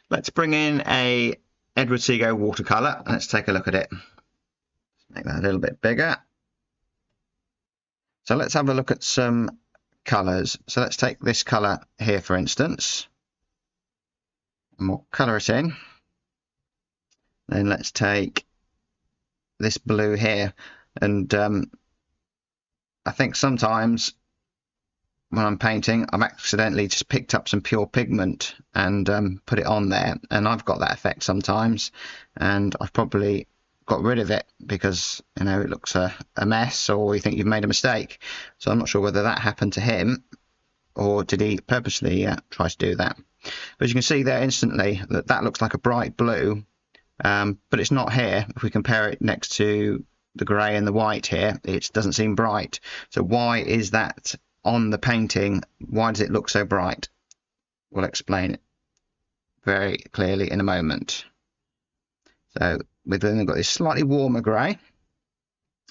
Let's bring in a Edward Seago watercolor and let's take a look at it. Make that a little bit bigger. So let's have a look at some colors. So let's take this color here, for instance, and we'll color it in. Then let's take this blue here, and I think sometimes when I'm painting, I've accidentally just picked up some pure pigment and put it on there, and I've got that effect sometimes, and I've probably got rid of it because, you know, it looks a mess, or you think you've made a mistake. So I'm not sure whether that happened to him or did he purposely try to do that. But as you can see there instantly that looks like a bright blue, but it's not here. If we compare it next to the grey and the white here, it doesn't seem bright. So why is that on the painting? Why does it look so bright? We'll explain it very clearly in a moment. So we've then got this slightly warmer grey.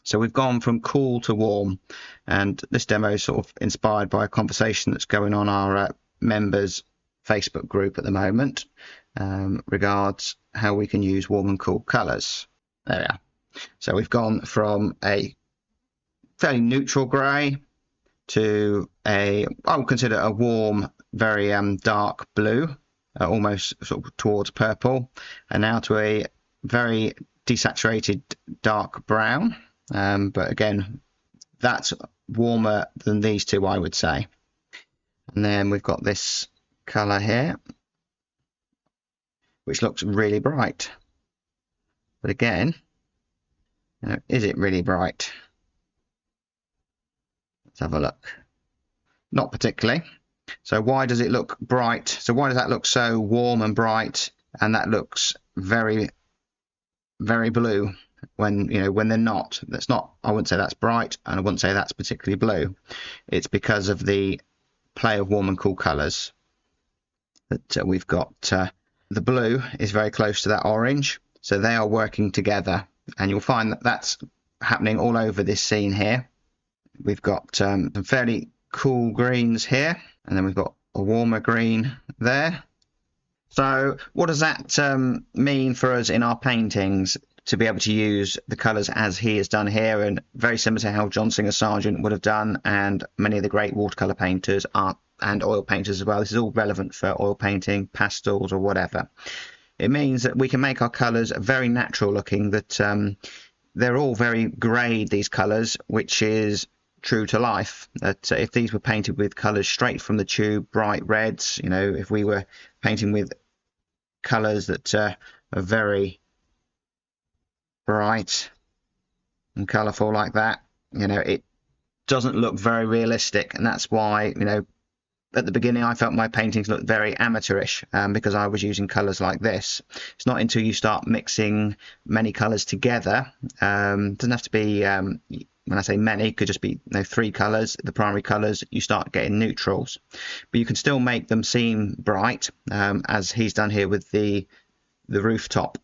So we've gone from cool to warm, and this demo is sort of inspired by a conversation that's going on our members Facebook group at the moment, regards how we can use warm and cool colours. There we are. So we've gone from a fairly neutral grey to I would consider a warm, very dark blue, almost sort of towards purple, and now to a very desaturated dark brown. But again, that's warmer than these two, I would say. And then we've got this colour here, which looks really bright. But again, you know, is it really bright? Let's have a look. Not particularly. So why does it look bright? So why does that look so warm and bright, and that looks very, very blue when, you know, when they're not? That's not, I wouldn't say that's bright, and I wouldn't say that's particularly blue. It's because of the play of warm and cool colours that we've got. The blue is very close to that orange, so they are working together, and you'll find that that's happening all over this scene here. We've got some fairly cool greens here, and then we've got a warmer green there. So what does that mean for us in our paintings, to be able to use the colours as he has done here, and very similar to how John Singer Sargent would have done, and many of the great watercolour painters are, and oil painters as well. This is all relevant for oil painting, pastels, or whatever. It means that we can make our colours very natural looking, that they're all very greyed, these colours, which is true to life. That if these were painted with colours straight from the tube, bright reds, you know, if we were painting with colours that are very bright and colourful like that, you know, it doesn't look very realistic. And that's why, you know, at the beginning I felt my paintings looked very amateurish, because I was using colours like this. It's not until you start mixing many colours together, doesn't have to be, when I say many, it could just be, you know, 3 colours, the primary colours, you start getting neutrals. But you can still make them seem bright, as he's done here with the rooftop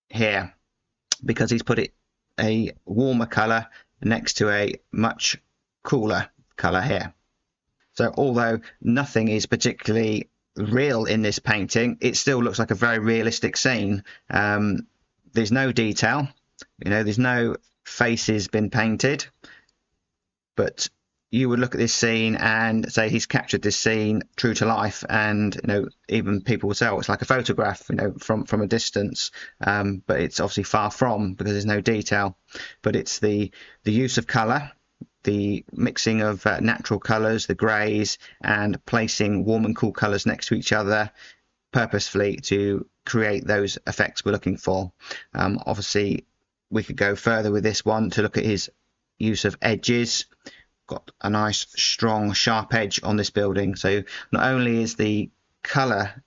here, because he's put it a warmer colour next to a much cooler colour here. So although nothing is particularly real in this painting, it still looks like a very realistic scene. There's no detail, you know, there's no faces been painted, but you would look at this scene and say he's captured this scene true to life, and, you know, even people would say, oh, it's like a photograph, you know, from a distance, but it's obviously far from, because there's no detail. But it's the use of colour, the mixing of natural colours, the greys, and placing warm and cool colours next to each other purposefully to create those effects we're looking for. Obviously, we could go further with this one to look at his use of edges. Got a nice, strong, sharp edge on this building. So not only is the colour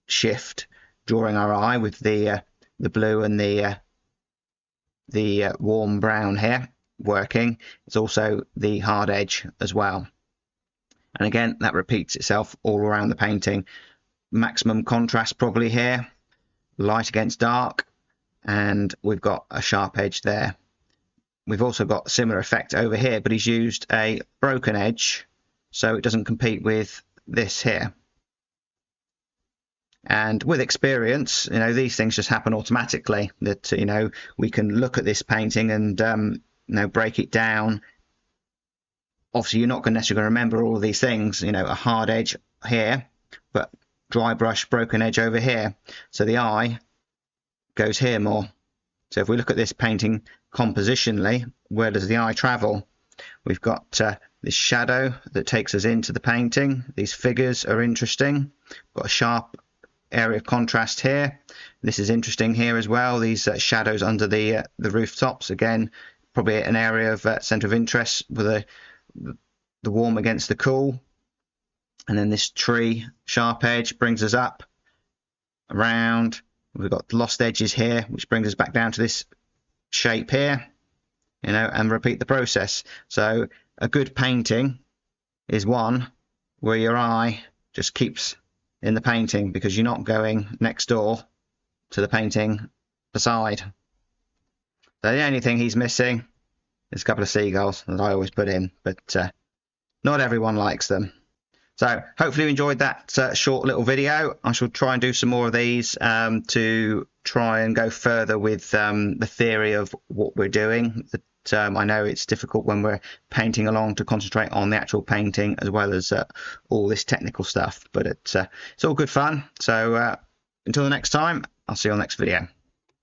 shift drawing our eye with the blue and the warm brown here working, it's also the hard edge as well. And again, that repeats itself all around the painting. Maximum contrast probably here, light against dark, and we've got a sharp edge there. We've also got a similar effect over here, but he's used a broken edge so it doesn't compete with this here. And with experience, these things just happen automatically. That we can look at this painting and break it down. Obviously, you're not necessarily going to remember all of these things. A hard edge here, but dry brush, broken edge over here. So the eye goes here more. So if we look at this painting compositionally, where does the eye travel? We've got this shadow that takes us into the painting. These figures are interesting. Got a sharp area of contrast here. This is interesting here as well. These shadows under the rooftops, again, probably an area of centre of interest with the warm against the cool. And then this tree sharp edge brings us up around. We've got lost edges here, which brings us back down to this shape here, and repeat the process. So a good painting is one where your eye just keeps in the painting, because you're not going next door to the painting beside. So the only thing he's missing is a couple of seagulls that I always put in, but not everyone likes them. So hopefully you enjoyed that short little video. I shall try and do some more of these to try and go further with the theory of what we're doing. I know it's difficult when we're painting along to concentrate on the actual painting as well as all this technical stuff, but it's all good fun. So until the next time, I'll see you on the next video.